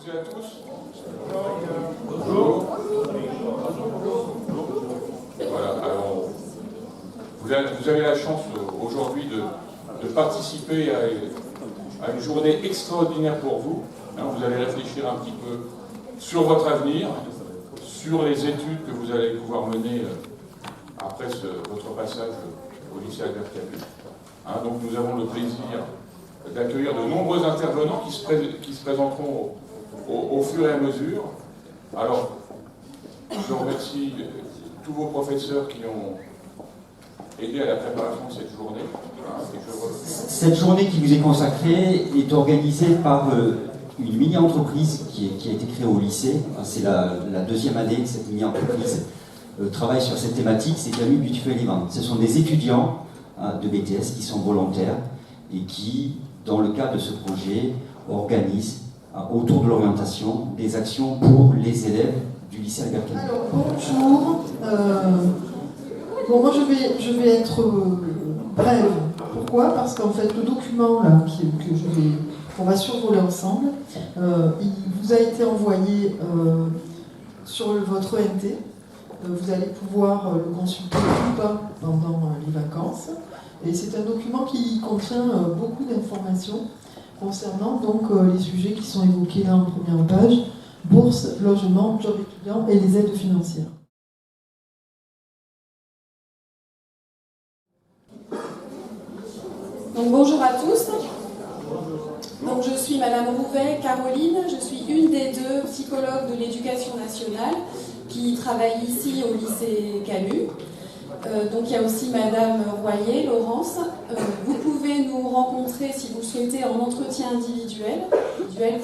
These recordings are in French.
toutes et à tous. Bonjour. Voilà, alors, vous avez la chance aujourd'hui de participer à une journée extraordinaire pour vous. Vous allez réfléchir un petit peu sur votre avenir, sur les études que vous allez pouvoir mener après votre passage au lycée Albert Camus. Donc nous avons le plaisir d'accueillir de nombreux intervenants qui se présenteront au fur et à mesure. Alors, je remercie tous vos professeurs qui ont aidé à la préparation de cette journée. Cette journée qui vous est consacrée est organisée par une mini-entreprise qui a été créée au lycée. C'est la deuxième année que cette mini-entreprise travaille sur cette thématique, c'est Camus Beautiful Event. Ce sont des étudiants de BTS qui sont volontaires et qui, dans le cadre de ce projet, organisent autour de l'orientation des actions pour les élèves du lycée Albert Camus. Alors bonjour. Moi je vais être brève. Pourquoi? Parce qu'en fait le document là, qu'on va survoler ensemble, il vous a été envoyé sur votre ENT. Vous allez pouvoir le consulter ou pas pendant les vacances. Et c'est un document qui contient beaucoup d'informations concernant donc les sujets qui sont évoqués là en première page: bourse, logement, job étudiant et les aides financières. Donc bonjour à tous. Donc je suis Madame Rouvet Caroline, je suis une des deux psychologues de l'éducation nationale qui travaille ici au lycée Camus. Donc il y a aussi Madame Royer, Laurence. Vous pouvez nous rencontrer si vous le souhaitez en entretien individuel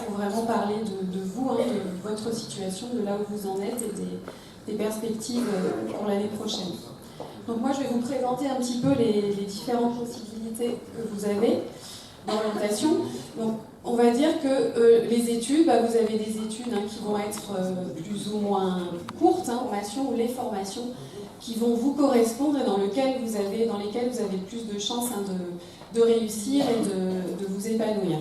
pour vraiment parler de vous, de votre situation, de là où vous en êtes et des perspectives pour l'année prochaine. Donc moi je vais vous présenter un petit peu les différentes possibilités que vous avez d'orientation. Donc on va dire que les études, vous avez des études qui vont être plus ou moins courtes, formations ou les formations qui vont vous correspondre et dans lesquelles vous avez le plus de chances de réussir et de vous épanouir.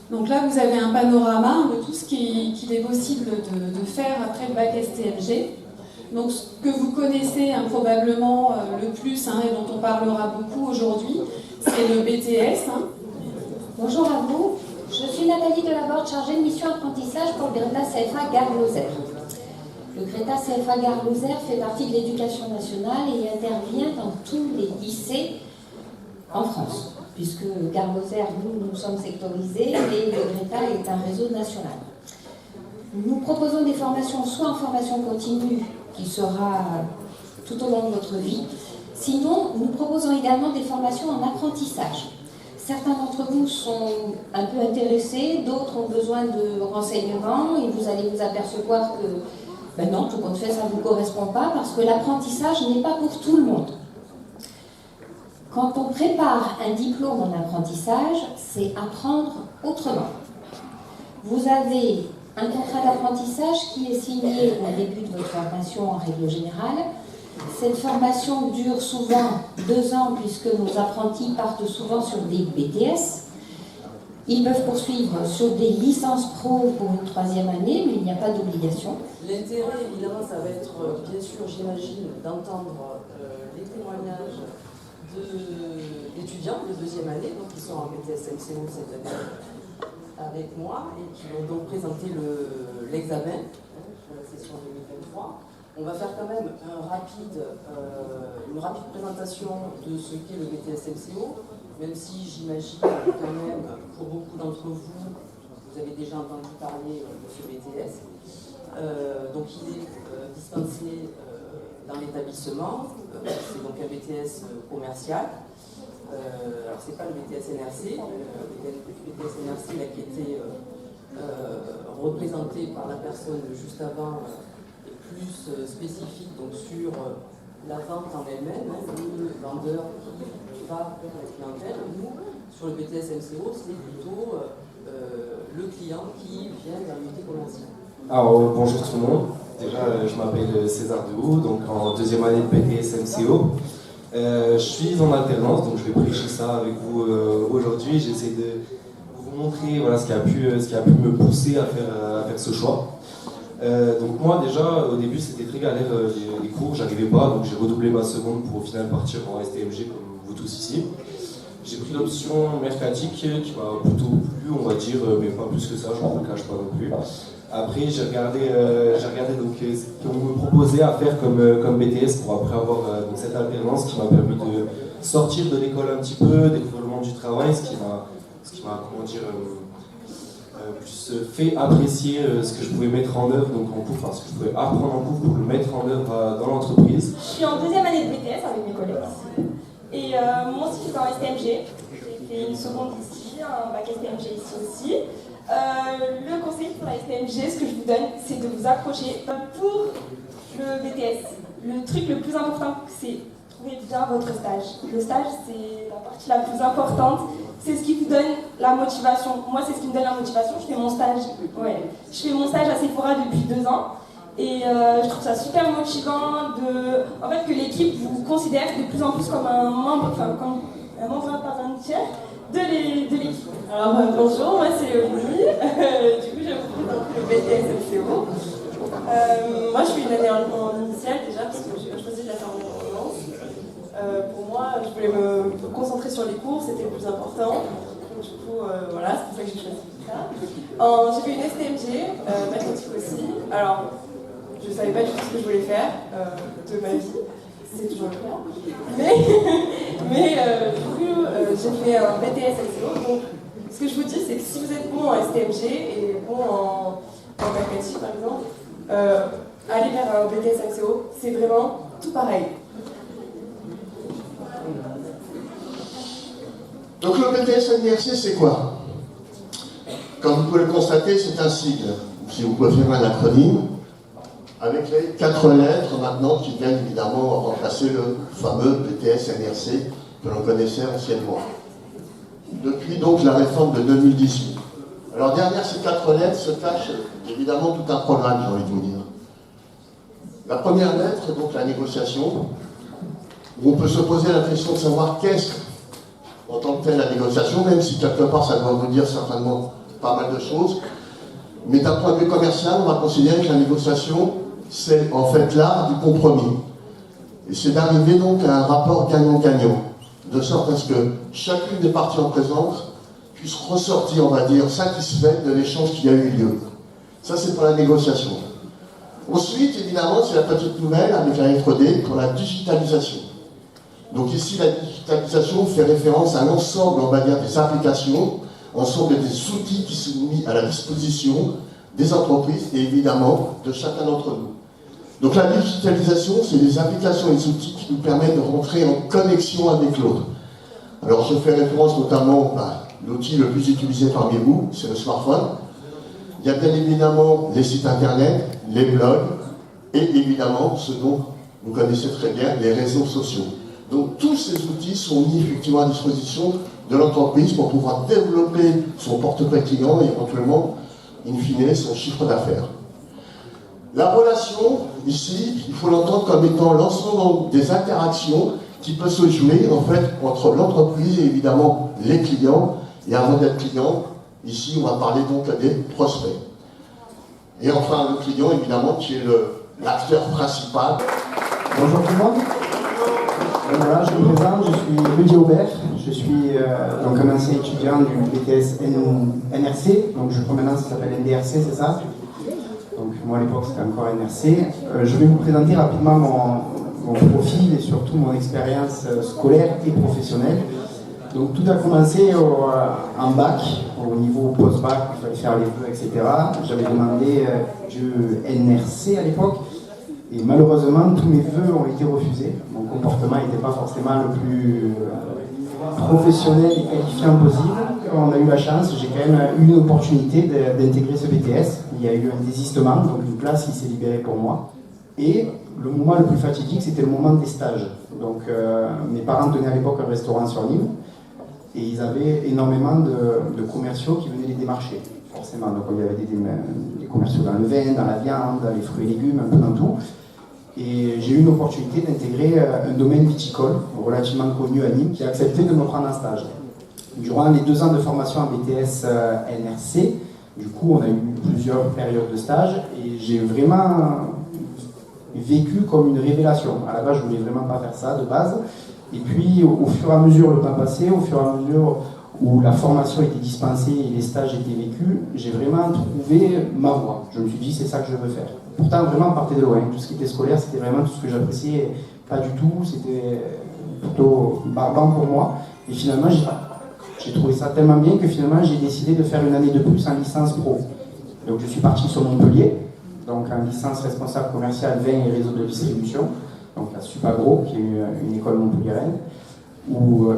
Donc là, vous avez un panorama de tout ce qu'il est possible de faire après le bac STMG. Donc ce que vous connaissez probablement le plus et dont on parlera beaucoup aujourd'hui, c'est le BTS. Bonjour à vous, je suis Nathalie Delaborde, chargée de mission apprentissage pour le Greta CFA Gare-Lozère. Le Greta CFA Gare-Lozère fait partie de l'éducation nationale et intervient dans tous les lycées en France, puisque Gare-Lozère, nous sommes sectorisés et le Greta est un réseau national. Nous proposons des formations soit en formation continue, qui sera tout au long de votre vie, sinon nous proposons également des formations en apprentissage. Certains d'entre vous sont un peu intéressés, d'autres ont besoin de renseignements et vous allez vous apercevoir que non, tout compte fait, ça ne vous correspond pas parce que l'apprentissage n'est pas pour tout le monde. Quand on prépare un diplôme en apprentissage, c'est apprendre autrement. Vous avez un contrat d'apprentissage qui est signé au début de votre formation en règle générale. Cette formation dure souvent 2 ans puisque nos apprentis partent souvent sur des BTS. Ils peuvent poursuivre sur des licences pro pour une 3e année, mais il n'y a pas d'obligation. L'intérêt, évidemment, ça va être, bien sûr, j'imagine, d'entendre les témoignages d'étudiants de 2e année, donc qui sont en BTS MCO cette année avec moi et qui vont donc présenter l'examen pour la session 2023. On va faire quand même une rapide présentation de ce qu'est le BTS MCO, même si j'imagine quand même, pour beaucoup d'entre vous, vous avez déjà entendu parler de ce BTS. Donc il est dispensé dans l'établissement, c'est donc un BTS commercial. Alors c'est pas le BTS NRC, le BTS NRC là, qui était représenté par la personne juste avant, plus spécifique donc sur la vente en elle-même, le vendeur qui va vers la clientèle. Nous, sur le BTS MCO, c'est plutôt le client qui vient vers l'unité commerciale. Alors bonjour tout le monde, déjà je m'appelle César Dehaut, donc en 2e année de BTS MCO. Je suis en alternance, donc je vais prêcher ça avec vous aujourd'hui. J'essaie de vous montrer voilà, ce qui a pu me pousser à faire ce choix. Donc moi déjà au début c'était très galère les cours, j'arrivais pas, donc j'ai redoublé ma seconde pour au final partir en STMG comme vous tous ici. J'ai pris l'option mercatique qui m'a plutôt plu, on va dire, mais pas plus que ça, je ne vous le cache pas non plus. Après j'ai regardé donc ce qu'on me proposait à faire comme BTS pour après avoir donc cette alternance qui m'a permis de sortir de l'école un petit peu, découvrir le monde du travail, ce qui m'a comment dire plus fait apprécier ce que je pouvais mettre en œuvre donc en cours, parce que je pouvais apprendre en cours pour le mettre en œuvre dans l'entreprise. Je suis en deuxième année de BTS avec mes collègues. Et moi aussi j'étais en STMG. J'ai fait une seconde ici, un bac STMG ici aussi. Le conseil pour la STMG, ce que je vous donne, c'est de vous accrocher. Pour le BTS, le truc le plus important, c'est trouver bien votre stage. Le stage, c'est la partie la plus importante. C'est ce qui vous donne la motivation. Moi, c'est ce qui me donne la motivation. Je fais mon stage. Ouais. Je fais mon stage à Sephora depuis 2 ans. Et je trouve ça super motivant en fait, que l'équipe vous considère de plus en plus comme un membre, comme un membre à part entière de l'équipe. Alors bonjour, moi c'est Léonie. Du coup, je vous présente le BTS LCO. Moi, je suis une année en initiale déjà parce que j'ai choisi de la faire en alternance. Pour moi, je voulais me concentrer sur les cours, c'était le plus important. Du coup, voilà, c'est pour ça que j'ai choisi ça. J'ai fait une STMG, mathématiques aussi. Alors, je ne savais pas du tout ce que je voulais faire de ma vie, c'est toujours le cas. Mais du coup, j'ai fait un BTS LCO. Donc, ce que je vous dis, c'est que si vous êtes bon en STMG et bon en mathématiques, par exemple, aller vers un BTS LCO, c'est vraiment tout pareil. Donc le BTS NRC, c'est quoi? Comme vous pouvez le constater, c'est un sigle, si vous pouvez faire un acronyme, avec les 4 lettres maintenant qui viennent évidemment remplacer le fameux BTS NRC que l'on connaissait anciennement. Depuis donc la réforme de 2018. Alors derrière ces 4 lettres se cache évidemment tout un programme, j'ai envie de vous dire. La première lettre, donc la négociation, où on peut se poser la question de savoir qu'est-ce en tant que telle la négociation, même si quelque part ça doit vous dire certainement pas mal de choses. Mais d'un point de vue commercial, on va considérer que la négociation, c'est en fait l'art du compromis. Et c'est d'arriver donc à un rapport gagnant-gagnant, de sorte à ce que chacune des parties en présence puisse ressortir, on va dire, satisfaite de l'échange qui a eu lieu. Ça, c'est pour la négociation. Ensuite, évidemment, c'est la petite nouvelle avec la lettre D pour la digitalisation. Donc ici, la digitalisation fait référence à l'ensemble, on va dire, des applications, ensemble des outils qui sont mis à la disposition des entreprises et évidemment de chacun d'entre nous. Donc la digitalisation, c'est des applications et des outils qui nous permettent de rentrer en connexion avec l'autre. Alors je fais référence notamment à l'outil le plus utilisé parmi vous, c'est le smartphone. Il y a bien évidemment les sites internet, les blogs et évidemment ce dont vous connaissez très bien, les réseaux sociaux. Donc tous ces outils sont mis effectivement à disposition de l'entreprise pour pouvoir développer son portefeuille client et éventuellement, in fine, son chiffre d'affaires. La relation, ici, il faut l'entendre comme étant l'ensemble des interactions qui peuvent se jouer en fait entre l'entreprise et évidemment les clients. Et avant d'être client, ici on va parler donc des prospects. Et enfin le client évidemment qui est l'acteur principal. Bonjour tout le monde. Voilà, je me présente, je suis Rudy Aubert, je suis donc un ancien étudiant du BTS NRC, donc je crois maintenant ça s'appelle NDRC, c'est ça? Donc moi à l'époque c'était encore NRC. Je vais vous présenter rapidement mon profil et surtout mon expérience scolaire et professionnelle. Donc tout a commencé en bac, au niveau post-bac, il fallait faire les vœux, etc. J'avais demandé du NRC à l'époque. Et malheureusement, tous mes vœux ont été refusés. Mon comportement n'était pas forcément le plus professionnel et qualifiant possible. On a eu la chance, j'ai quand même eu une opportunité d'intégrer ce BTS. Il y a eu un désistement, donc une place qui s'est libérée pour moi. Et le moment le plus fatidique, c'était le moment des stages. Donc mes parents tenaient à l'époque un restaurant sur Nîmes. Et ils avaient énormément de commerciaux qui venaient les démarcher, forcément. Donc il y avait des commerciaux dans le vin, dans la viande, dans les fruits et légumes, un peu dans tout. Et j'ai eu une opportunité d'intégrer un domaine viticole relativement connu à Nîmes qui a accepté de me prendre en stage. Durant les 2 ans de formation en BTS NRC, du coup, on a eu plusieurs périodes de stage et j'ai vraiment vécu comme une révélation. À la base, je voulais vraiment pas faire ça de base. Et puis, au fur et à mesure, le temps passé, au fur et à mesure où la formation était dispensée et les stages étaient vécus, j'ai vraiment trouvé ma voie. Je me suis dit, c'est ça que je veux faire. Pourtant, vraiment, on partait de loin. Tout ce qui était scolaire, c'était vraiment tout ce que j'appréciais. Pas du tout, c'était plutôt barbant pour moi. Et finalement, j'ai trouvé ça tellement bien que finalement, j'ai décidé de faire une année de plus en licence pro. Donc, je suis parti sur Montpellier, donc en licence responsable commercial vin et réseau de distribution, donc à Supagro, qui est une école montpelliéraine, où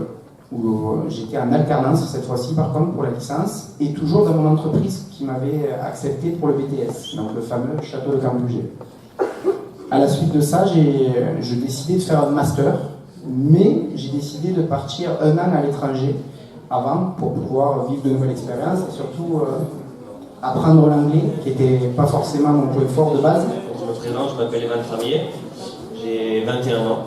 j'étais en alternance cette fois-ci par contre pour la licence, et toujours dans mon entreprise qui m'avait accepté pour le BTS, donc le fameux Château de Cambouget. À la suite de ça, j'ai décidé de faire un master, mais j'ai décidé de partir 1 an à l'étranger avant pour pouvoir vivre de nouvelles expériences et surtout apprendre l'anglais, qui n'était pas forcément mon point fort de base. Je me présente, je m'appelle Evan Tramier, j'ai 21 ans.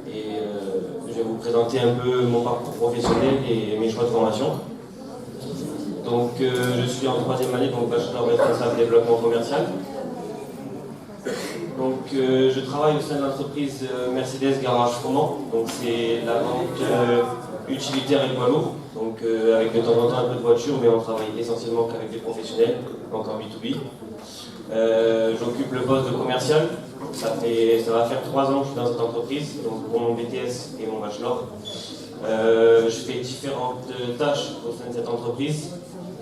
Je vais vous présenter un peu mon parcours professionnel et mes choix de formation. Donc, je suis en 3e année, donc bachelor responsable développement commercial. Donc, je travaille au sein de l'entreprise Mercedes Garage Froment. Donc, c'est la vente utilitaire et poids lourd. Donc, avec de temps en temps un peu de voiture, mais on travaille essentiellement qu'avec des professionnels, donc en B2B. J'occupe le poste de commercial. Ça va faire 3 ans que je suis dans cette entreprise, donc pour mon BTS et mon bachelor. Je fais différentes tâches au sein de cette entreprise.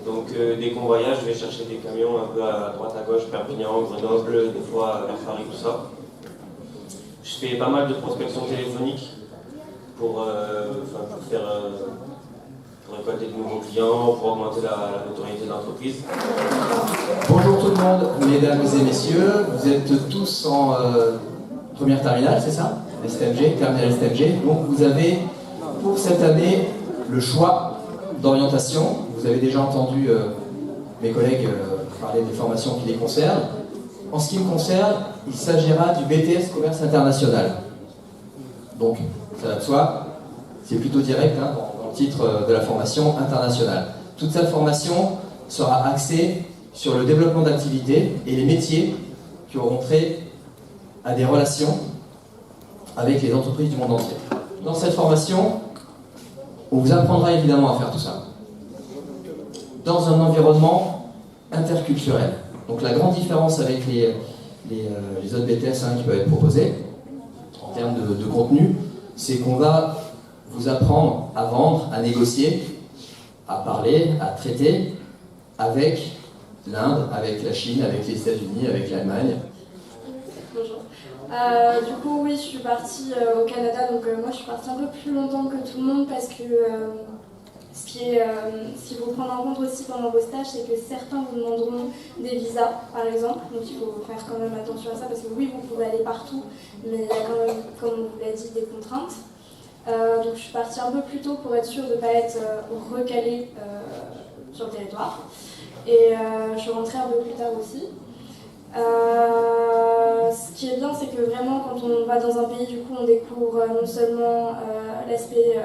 Donc des convoyages, je vais chercher des camions un peu à droite à gauche, Perpignan, Grenoble, des fois vers Paris, tout ça. Je fais pas mal de prospection téléphonique pour récolter de nouveaux clients, pour augmenter la notoriété de l'entreprise. Bonjour tout le monde, mesdames et messieurs, vous êtes tous en première terminale, c'est ça? STMG, terminale STMG. Donc vous avez pour cette année le choix d'orientation. Vous avez déjà entendu mes collègues parler des formations qui les concernent. En ce qui me concerne, il s'agira du BTS Commerce International. Donc, ça va de soi, c'est plutôt direct hein, dans le titre de la formation internationale. Toute cette formation sera axée sur le développement d'activités et les métiers qui auront trait à des relations avec les entreprises du monde entier. Dans cette formation, on vous apprendra évidemment à faire tout ça dans un environnement interculturel. Donc la grande différence avec les autres BTS qui peuvent être proposés en termes de contenu, c'est qu'on va vous apprendre à vendre, à négocier, à parler, à traiter avec l'Inde, avec la Chine, avec les États-Unis, avec l'Allemagne. Bonjour. Du coup, oui, je suis partie au Canada, donc moi je suis partie un peu plus longtemps que tout le monde parce que ce qu'il faut prendre en compte aussi pendant vos stages, c'est que certains vous demanderont des visas, par exemple, donc il faut faire quand même attention à ça parce que oui, vous pouvez aller partout, mais il y a quand même, comme on vous l'a dit, des contraintes. Donc je suis partie un peu plus tôt pour être sûre de ne pas être recalée sur le territoire. Et je suis rentrée un peu plus tard aussi. Ce qui est bien, c'est que vraiment, quand on va dans un pays, du coup, on découvre non seulement l'aspect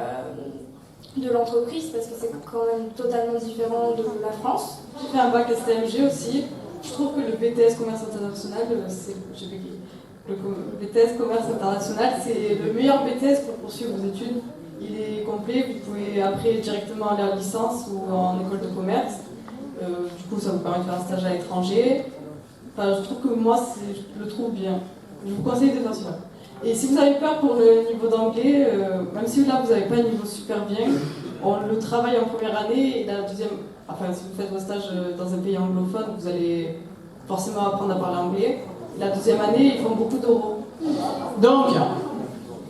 de l'entreprise, parce que c'est quand même totalement différent de la France. J'ai fait un bac STMG aussi. Je trouve que le BTS Commerce International, le BTS Commerce International, c'est le meilleur BTS pour poursuivre vos études. Il est complet, vous pouvez après directement aller en licence ou en école de commerce. Du coup, ça vous permet de faire un stage à l'étranger. Enfin, je trouve que moi, je le trouve bien. Je vous conseille de faire celui-là. Et si vous avez peur pour le niveau d'anglais, même si là, vous n'avez pas un niveau super bien, on le travaille en première année et la deuxième... Enfin, si vous faites vos stages dans un pays anglophone, vous allez forcément apprendre à parler anglais. La deuxième année, ils font beaucoup d'oraux. Donc,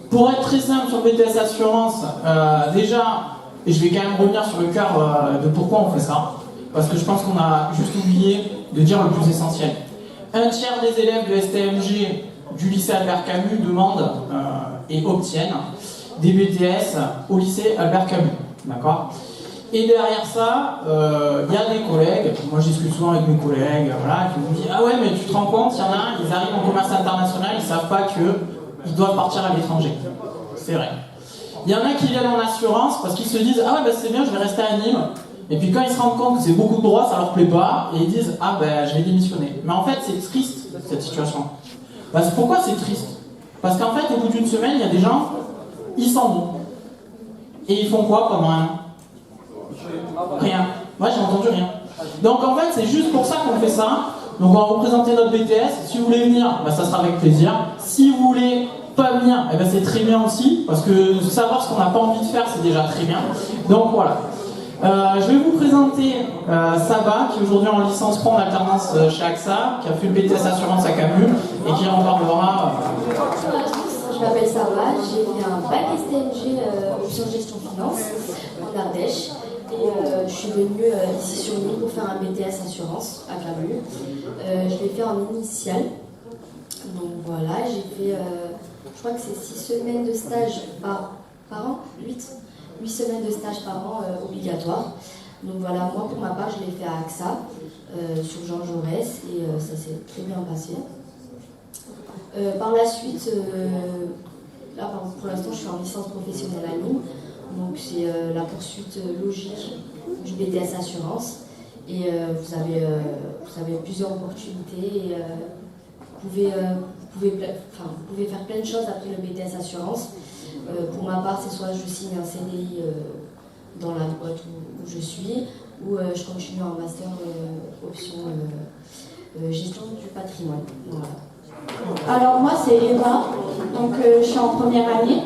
pour être très simple sur BTS Assurance, déjà, et je vais quand même revenir sur le cœur de pourquoi on fait ça, parce que je pense qu'on a juste oublié de dire le plus essentiel. Un tiers des élèves de STMG du lycée Albert Camus demandent et obtiennent des BTS au lycée Albert Camus. D'accord ? Et derrière ça, il y a des collègues, moi je discute souvent avec mes collègues, voilà, qui me disent « Ah ouais, mais tu te rends compte, il y en a un, ils arrivent en commerce international, ils ne savent pas qu'ils doivent partir à l'étranger. » C'est vrai. Il y en a qui viennent en assurance parce qu'ils se disent ah ouais bah c'est bien, je vais rester à Nîmes. Et puis quand ils se rendent compte que c'est beaucoup de droits, ça leur plaît pas, et ils disent ah ben je vais démissionner. Mais en fait c'est triste cette situation. Parce que pourquoi c'est triste? Parce qu'en fait au bout d'une semaine, il y a des gens, ils s'en vont. Et ils font quoi pendant un an? Rien. Moi j'ai entendu rien. Donc en fait c'est juste pour ça qu'on fait ça. Donc on va vous présenter notre BTS. Si vous voulez venir, bah, ça sera avec plaisir. Si vous voulez pas venir, eh ben, c'est très bien aussi. Parce que savoir ce qu'on n'a pas envie de faire, c'est déjà très bien. Donc voilà. Je vais vous présenter Saba, qui est aujourd'hui en licence pro en alternance chez AXA, qui a fait le BTS Assurance à Camus et qui en parlera. Bonjour à tous, je m'appelle Saba, j'ai fait un bac STMG option gestion finance en Ardèche. Et je suis venue ici sur Nîmes pour faire un BTS Assurance à Camus. Je l'ai fait en initial. Donc voilà, j'ai fait, je crois que c'est 6 semaines de stage par an, 8 semaines de stage par an obligatoire. Donc voilà, moi pour ma part, je l'ai fait à AXA, sur Jean Jaurès, et ça s'est très bien passé. Par la suite, là pour l'instant, je suis en licence professionnelle à Nîmes. Donc c'est la poursuite logique du BTS Assurance. Et vous avez plusieurs opportunités. Et, vous pouvez faire plein de choses après le BTS Assurance. Pour ma part, c'est soit je signe un CDI dans la boîte où je suis, ou je continue en master option gestion du patrimoine. Voilà. Alors moi c'est Eva, donc je suis en première année,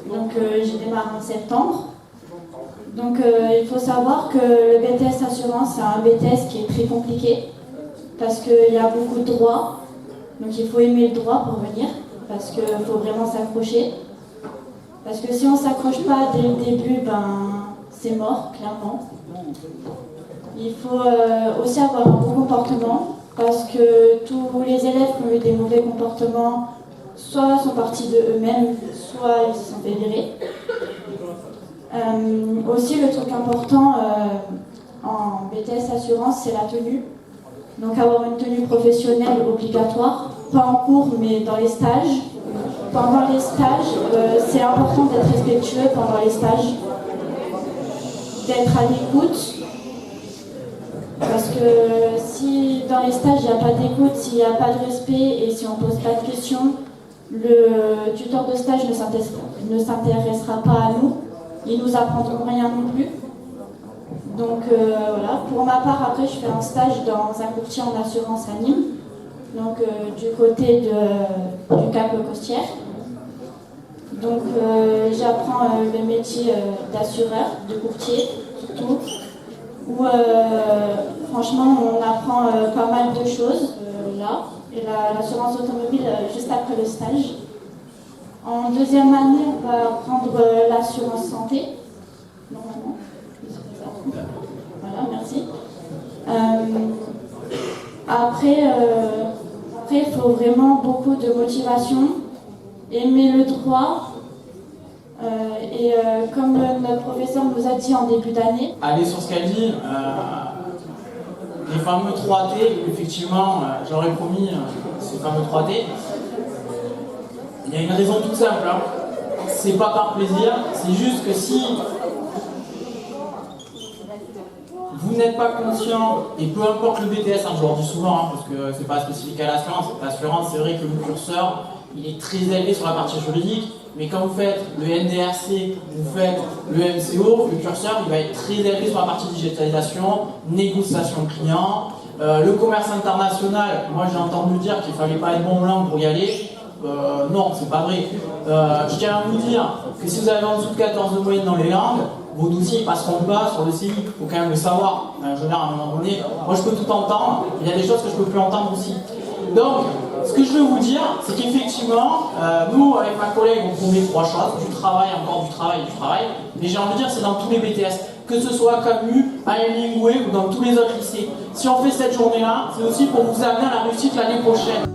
donc j'ai démarré en septembre. Donc il faut savoir que le BTS Assurance c'est un BTS qui est très compliqué parce qu'il y a beaucoup de droits, donc il faut aimer le droit pour venir parce qu'il faut vraiment s'accrocher. Parce que si on ne s'accroche pas dès le début, ben, c'est mort, clairement. Il faut aussi avoir un bon comportement, parce que tous les élèves qui ont eu des mauvais comportements, soit sont partis de eux-mêmes, soit ils se sont fait virer. Aussi, le truc important en BTS Assurance, c'est la tenue. Donc avoir une tenue professionnelle obligatoire, pas en cours, mais dans les stages. Pendant les stages, c'est important d'être respectueux pendant les stages, d'être à l'écoute, parce que si dans les stages il n'y a pas d'écoute, s'il n'y a pas de respect et si on ne pose pas de questions, le tuteur de stage ne s'intéressera pas à nous, ils ne nous apprendront rien non plus. Donc voilà, pour ma part après je fais un stage dans un courtier en assurance à Nîmes. Donc du côté du Cap Costière. Donc j'apprends le métier d'assureur, de courtier surtout, où franchement on apprend pas mal de choses là, et l'assurance automobile juste après le stage. En deuxième année on va prendre l'assurance santé, normalement. Voilà, merci. Après, il faut vraiment beaucoup de motivation, aimer le droit, et comme notre professeur nous a dit en début d'année... Aller sur ce qu'elle dit, les fameux 3T, effectivement, j'aurais promis ces fameux 3T. Il y a une raison toute simple, hein. C'est pas par plaisir, c'est juste que si vous n'êtes pas conscient, et peu importe le BTS, hein, je leur dis souvent, hein, parce que c'est pas spécifique à l'assurance, c'est vrai que le curseur, il est très élevé sur la partie juridique, mais quand vous faites le NDRC, vous faites le MCO, le curseur, il va être très élevé sur la partie digitalisation, négociation client, le commerce international, moi j'ai entendu dire qu'il fallait pas être bon en langue pour y aller. Non, c'est pas vrai. Je tiens à vous dire que si vous avez en dessous de 14 de moyenne dans les langues, vos dossiers ne passeront pas sur le CI. Il faut quand même le savoir. Je veux dire, à un moment donné, moi je peux tout entendre, il y a des choses que je ne peux plus entendre aussi. Donc, ce que je veux vous dire, c'est qu'effectivement, nous, avec ma collègue, on promet 3 choses, du travail, encore du travail, du travail. Mais j'ai envie de dire, c'est dans tous les BTS, que ce soit à Camus, à Hemingway ou dans tous les autres lycées. Si on fait cette journée-là, c'est aussi pour vous amener à la réussite l'année prochaine.